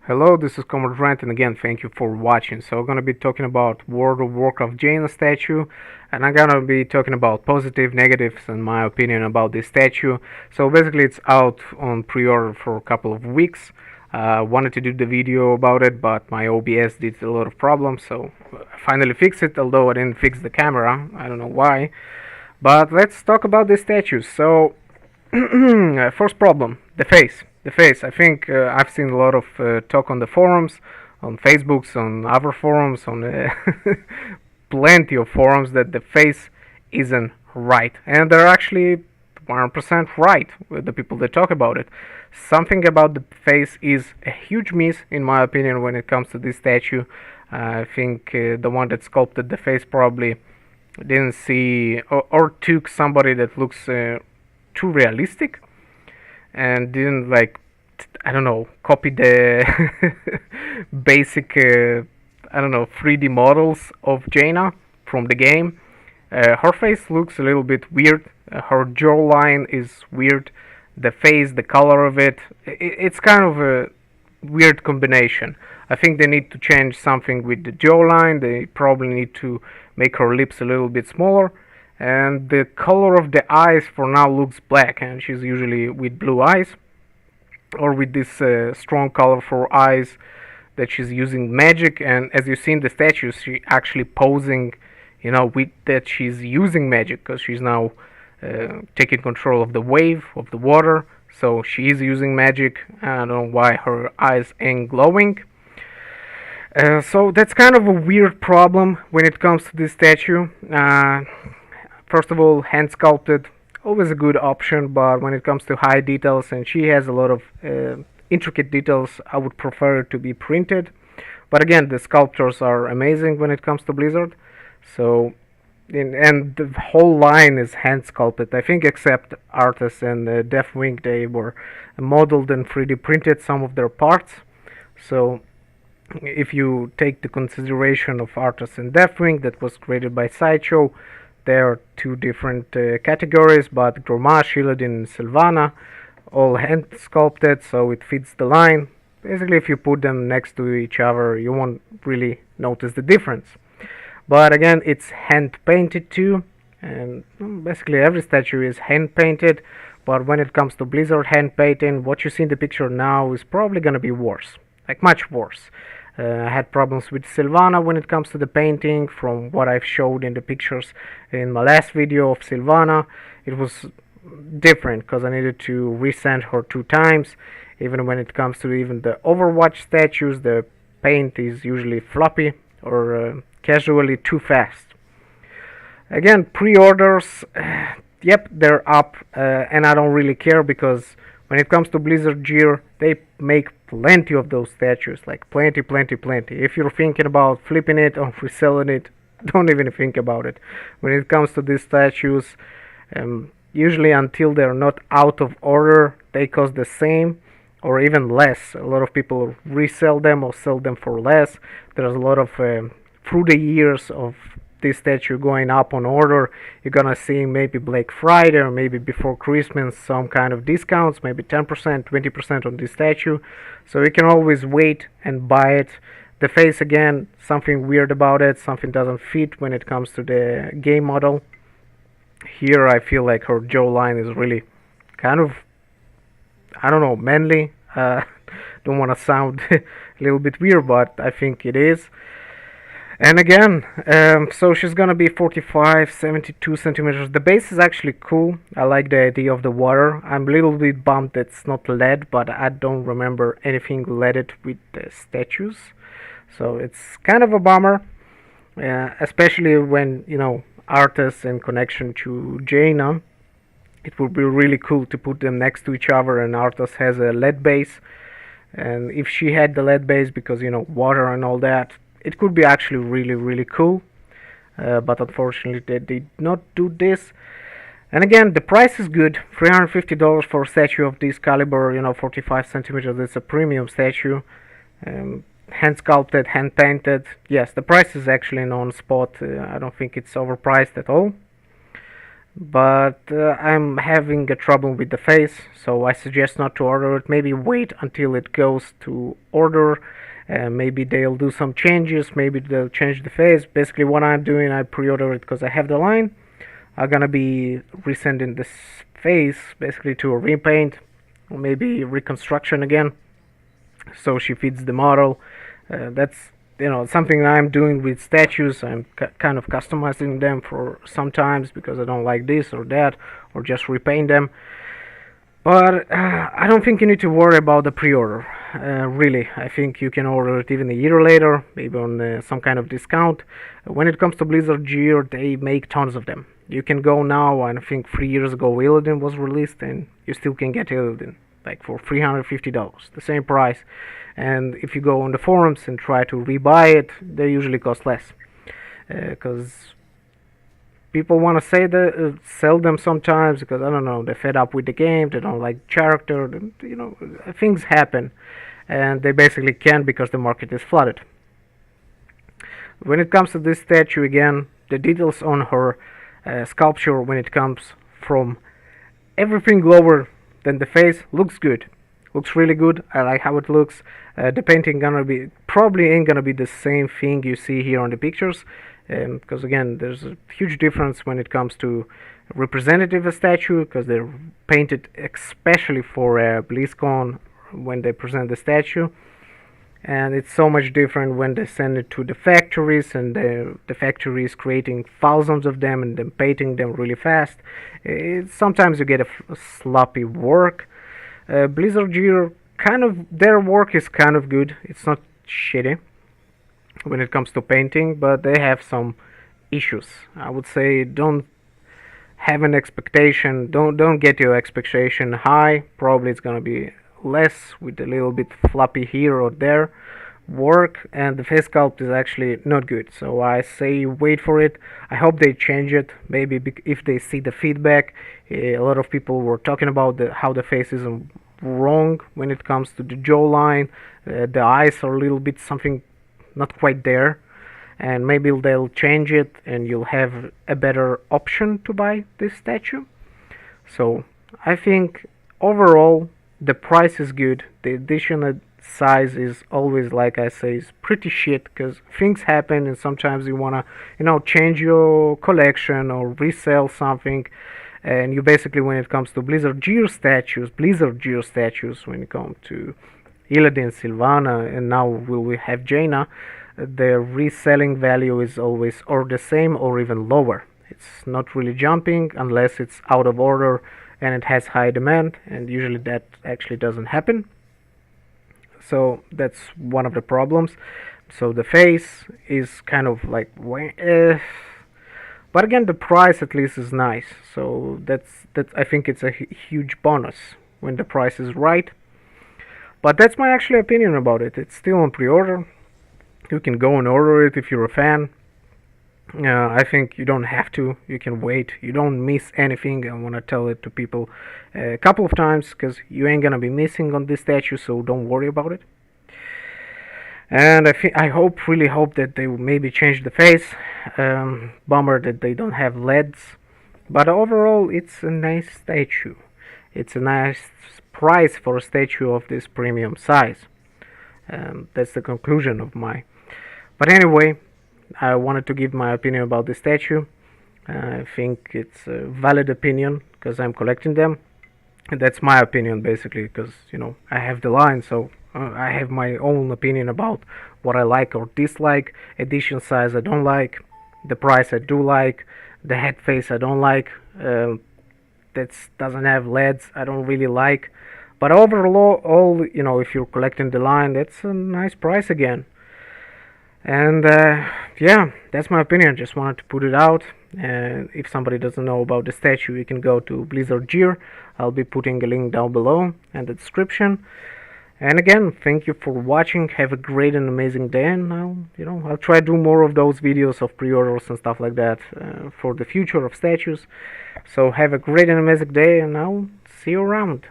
Hello, this is Comrade Rant, and again, thank you for watching. So, I'm gonna be talking about World of Warcraft Jaina Statue, and I'm gonna be talking about positive, negatives, and my opinion about this statue. So, basically, it's out on pre-order for a couple of weeks. Wanted to do the video about it, but my OBS did a lot of problems, so I finally fixed it. Although I didn't fix the camera, I don't know why. But let's talk about the statues. So, first problem, the face. The face. I think I've seen a lot of talk on the forums, on Facebooks, on other forums, on plenty of forums that the face isn't right. And they're actually 100% right with the people that talk about it. Something about the face is a huge miss, in my opinion, when it comes to this statue. I think the one that sculpted the face probably didn't see or took somebody that looks too realistic and didn't I don't know, copy the basic I don't know, 3D models of Jaina from the game. Her face looks a little bit weird. Her jawline is weird. The face, the color of it's kind of a weird combination. I think they need to change something with the jawline. They probably need to make her lips a little bit smaller, and the color of the eyes for now looks black, and she's usually with blue eyes or with this strong color for eyes that she's using magic. And as you see in the statues, she actually posing, with that she's using magic, because she's now taking control of the wave of the water, so she is using magic. I don't know why her eyes ain't glowing. So that's kind of a weird problem when it comes to this statue. First of all, hand sculpted, always a good option, but when it comes to high details, and she has a lot of intricate details, I would prefer it to be printed. But again, the sculptures are amazing when it comes to Blizzard. So, and the whole line is hand sculpted. I think except Arthas and Deathwing, they were modeled and 3D printed some of their parts. So if you take the consideration of Arthas and Deathwing, that was created by Sideshow, there are two different categories, but Grommash, Illidan, and Sylvana, all hand sculpted, so it fits the line. Basically, if you put them next to each other, you won't really notice the difference. But again, it's hand painted too, and basically every statue is hand painted. But when it comes to Blizzard hand painting, what you see in the picture now is probably gonna be worse, like much worse. I had problems with Sylvana when it comes to the painting. From what I've showed in the pictures in my last video of Sylvana, it was different because I needed to resend her 2 times. Even when it comes to even the Overwatch statues, the paint is usually floppy or casually too fast. Again, pre-orders, yep, they're up, and I don't really care, because when it comes to Blizzard gear, they make plenty of those statues, like plenty. If you're thinking about flipping it or reselling it, don't even think about it. When it comes to these statues, usually until they're not out of order, they cost the same or even less. A lot of people resell them or sell them for less. There's a lot of through the years of this statue going up on order, you're gonna see maybe Black Friday or maybe before Christmas some kind of discounts, maybe 10%, 20% on this statue. So you can always wait and buy it. The face, again, something weird about it, something doesn't fit when it comes to the game model. Here I feel like her jawline is really kind of, I don't know, manly. Don't want to sound a little bit weird, but I think it is. And again, so she's gonna be 45, 72 centimeters. The base is actually cool. I like the idea of the water. I'm a little bit bummed it's not lead, but I don't remember anything leaded with the statues. So it's kind of a bummer, especially when, Arthas in connection to Jaina. It would be really cool to put them next to each other, and Arthas has a lead base. And if she had the lead base, because, water and all that, it could be actually really cool, but unfortunately they did not do this. And again, the price is good, $350 for a statue of this caliber, 45 centimeters. It's a premium statue, hand sculpted, hand painted. Yes, the price is actually on spot. I don't think it's overpriced at all. but I'm having a trouble with the face, so I suggest not to order it. Maybe wait until it goes to order. Maybe they'll do some changes. Maybe they'll change the face. Basically, what I'm doing, I pre-order it because I have the line. I'm gonna be resending this face basically to a repaint or maybe reconstruction again, so she fits the model. That's something I'm doing with statues. I'm kind of customizing them for sometimes because I don't like this or that, or just repaint them. But I don't think you need to worry about the pre-order. Really, I think you can order it even a year later, maybe on some kind of discount. When it comes to Blizzard Gear, they make tons of them. You can go now, and I think 3 years ago Illidan was released, and you still can get Illidan like for $350, the same price. And if you go on the forums and try to rebuy it, they usually cost less, because people want to say that sell them sometimes because I don't know, they're fed up with the game, they don't like character, things happen, and they basically can't because the market is flooded. When it comes to this statue again, the details on her sculpture, when it comes from everything lower than the face, looks good. Looks really good. I like how it looks. The painting gonna be probably ain't gonna be the same thing you see here on the pictures, because again, there's a huge difference when it comes to representative statue, because they're painted especially for BlizzCon when they present the statue, and it's so much different when they send it to the factories, and the factories creating thousands of them and then painting them really fast. Sometimes you get a sloppy work. Blizzard Gear, kind of, their work is kind of good. It's not shitty when it comes to painting, but they have some issues. I would say don't have an expectation. Don't get your expectation high. Probably it's gonna be less with a little bit floppy here or there work, and the face sculpt is actually not good. So I say wait for it. I hope they change it. Maybe if they see the feedback. A lot of people were talking about how the face is wrong when it comes to the jawline. The eyes are a little bit something not quite there, and maybe they'll change it and you'll have a better option to buy this statue. So I think overall the price is good. The additional size is always, like I say, is pretty shit, because things happen and sometimes you wanna change your collection or resell something. And you basically, when it comes to Blizzard Gear statues, when it comes to Illidan, Sylvana, and now we have Jaina, the reselling value is always or the same or even lower. It's not really jumping unless it's out of order and it has high demand, and usually that actually doesn't happen. So that's one of the problems. So the face is kind of like but again, the price at least is nice. So that I think it's a huge bonus when the price is right. But that's my actual opinion about it. It's still on pre-order. You can go and order it if you're a fan. I think you don't have to. You can wait. You don't miss anything. I want to tell it to people a couple of times, because you ain't gonna be missing on this statue, so don't worry about it. And I really hope that they will maybe change the face. Bummer that they don't have LEDs, but overall it's a nice statue. It's a nice price for a statue of this premium size. That's the conclusion of my. But anyway, I wanted to give my opinion about this statue. I think it's a valid opinion because I'm collecting them. And that's my opinion basically, because I have the line, so I have my own opinion about what I like or dislike. Edition size I don't like. The price I do like. The head face I don't like. That doesn't have LEDs I don't really like. But overall, if you're collecting the line, that's a nice price again. And yeah, that's my opinion. Just wanted to put it out. And if somebody doesn't know about the statue, you can go to Blizzard Gear. I'll be putting a link down below and the description. And again, thank you for watching. Have a great and amazing day. And I'll try to do more of those videos of pre-orders and stuff like that for the future of statues. So have a great and amazing day, and I'll see you around.